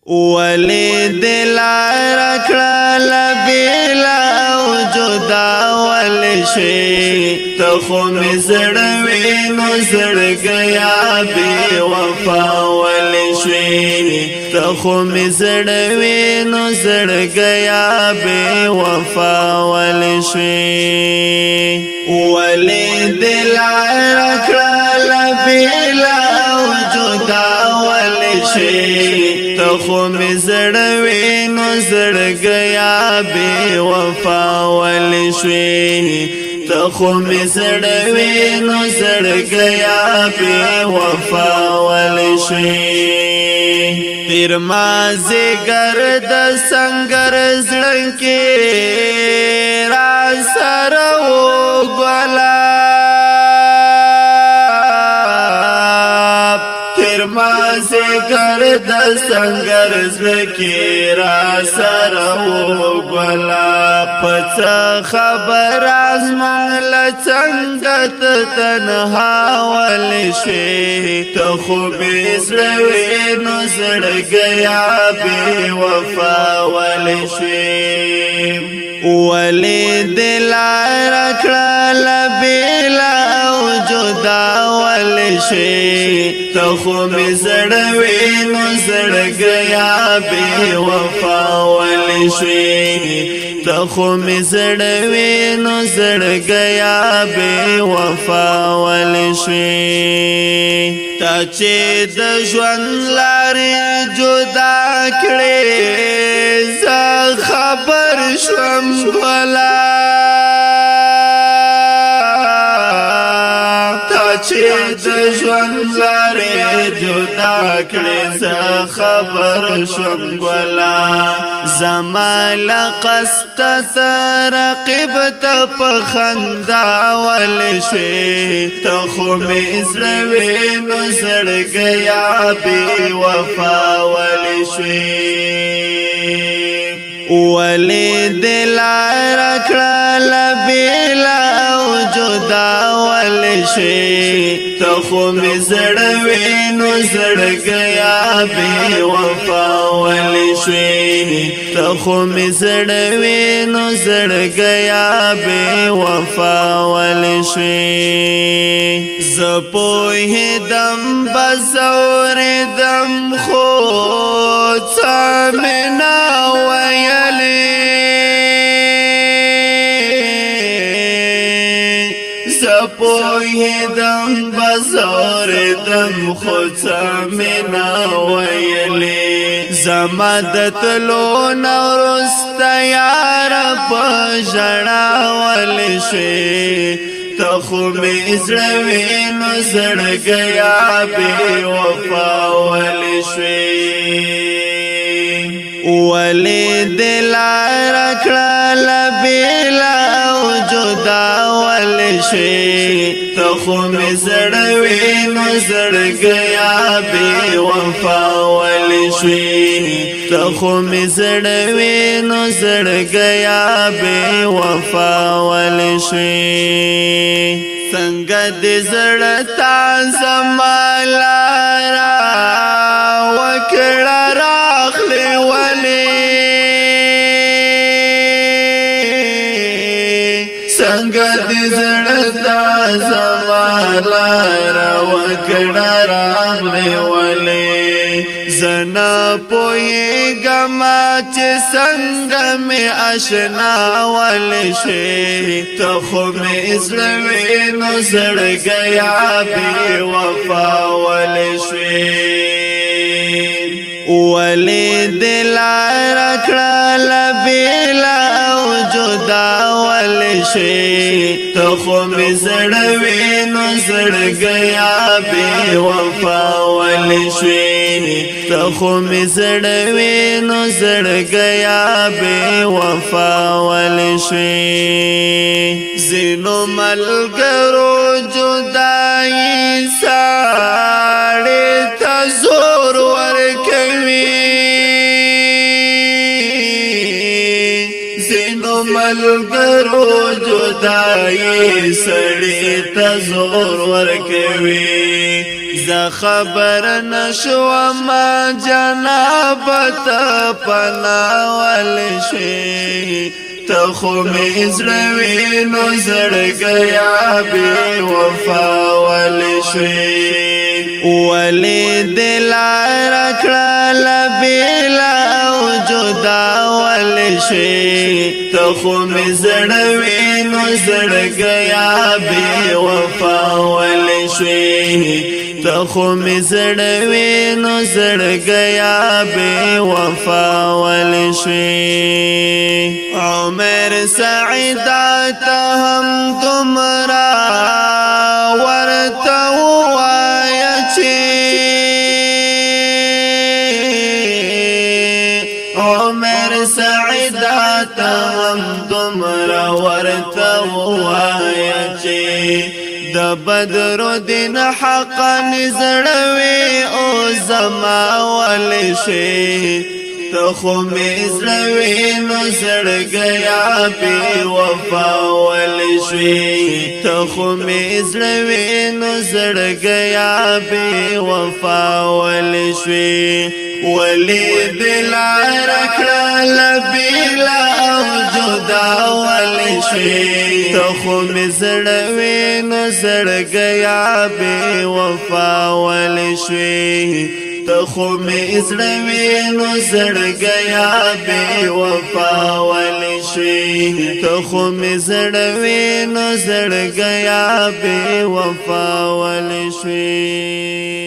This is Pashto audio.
ولی دلار کړل بیلا او جدا ول شي ته خو می زړوي نو زړ گیا بے وفا ول شي ته خو می زړوي نو زړ گیا بے وفا ول شي ولی دلار کړل بیلا او جدا ول شي خو می زړوي نو زړ گیا بے وفا ول شي ته خو می زړوي نو زړ گیا بے وفا ول شي تیر مازه ګرد سنگر زړه کې را سره و ګلا گرد سنگر زکی را سر و گلا پچ خبر از منگل چنگت تنها ولشی تو خوب اسروی نزر گیا بی وفا ولشی ولی دلار کړل بیلا او جدا ول شي ته خو می زړوي نو زړ گیا بے وفا ول شي ته خو می زړوي نو زړ گیا بے وفا ول شي تا چې د ژوند لارې جدا کړې ز خبر شوم بلا چې د ژوند لارې جدا کړې زه خبر شوم ګلا زما له قصد رقیب ته په خندا ول شي ته خو مې زړوي نو زړ گیا بې وفا ول شي ولی دلار کړل بیلا او جدا ول شي ته خو می زړوي نو زړ گیا بے وفا ول شي ته خو می زړوي نو زړ گیا بے وفا ول شي ز په دم بزور دم خو څامنا پوهیدم بزار دم خودتا منا ویلی زمادت لون ورست یار پجڑا ول شي ته خو می زړوي نو زړ گیا بے وفا ول شي ولی دلار کړل بیلا او جدا ول شي ته خو می زړوي نو زړ گیا بے وفا ول شي ته خو می زړوي نو زړ گیا بے وفا ول شي څنګه دې زړه تا زمالارا وکړه راخلي څنګه دې زړه تا زمالا وکړه راغلې ولې زنا پوهېږم چې څنګه مې اشنا ول شي ته خو مې زړوي نو زړ گیا بے وفا ول شي ولی دلار کړل بیلا او جدا ول شي ته خو می زړوي نو زړ گیا بے وفا ول شي ته خو می زړوي نو زړ گیا بے وفا ول شي زینو ملګرو جدائی ساړې ته زور ملګرو جدائی سړی ته زور ورکوي ز خبر نشوم جنابت پناول شوی تخو می زړوي نو زړګیا بے وفا ول شوی ولی دلار کړل بلا او جدا ول شوی تخو می زړوي نو زړګیا بے وفا ول شوی تخو می زړوي نو زړګیا بے وفا ول شوی عمر سعیدات هم تمرا ورته وایا چې عمر سعیدات هم تمرا ورته وایا چې د بدر دین حق نزړوي او زما ول شي تخو می زړوي نو زړګیا بے وفا ول شوی تخو می زړوي نو زړګیا بے وفا ول شوی ولی دلار کړل بلا او جدا ول شوی تخو می زړوي نو زړګیا بے وفا ول شوی تخو می زړوي نو زړګیا بے وفا ول شوی تخو می زړوي نو زړګیا بے وفا ول شوی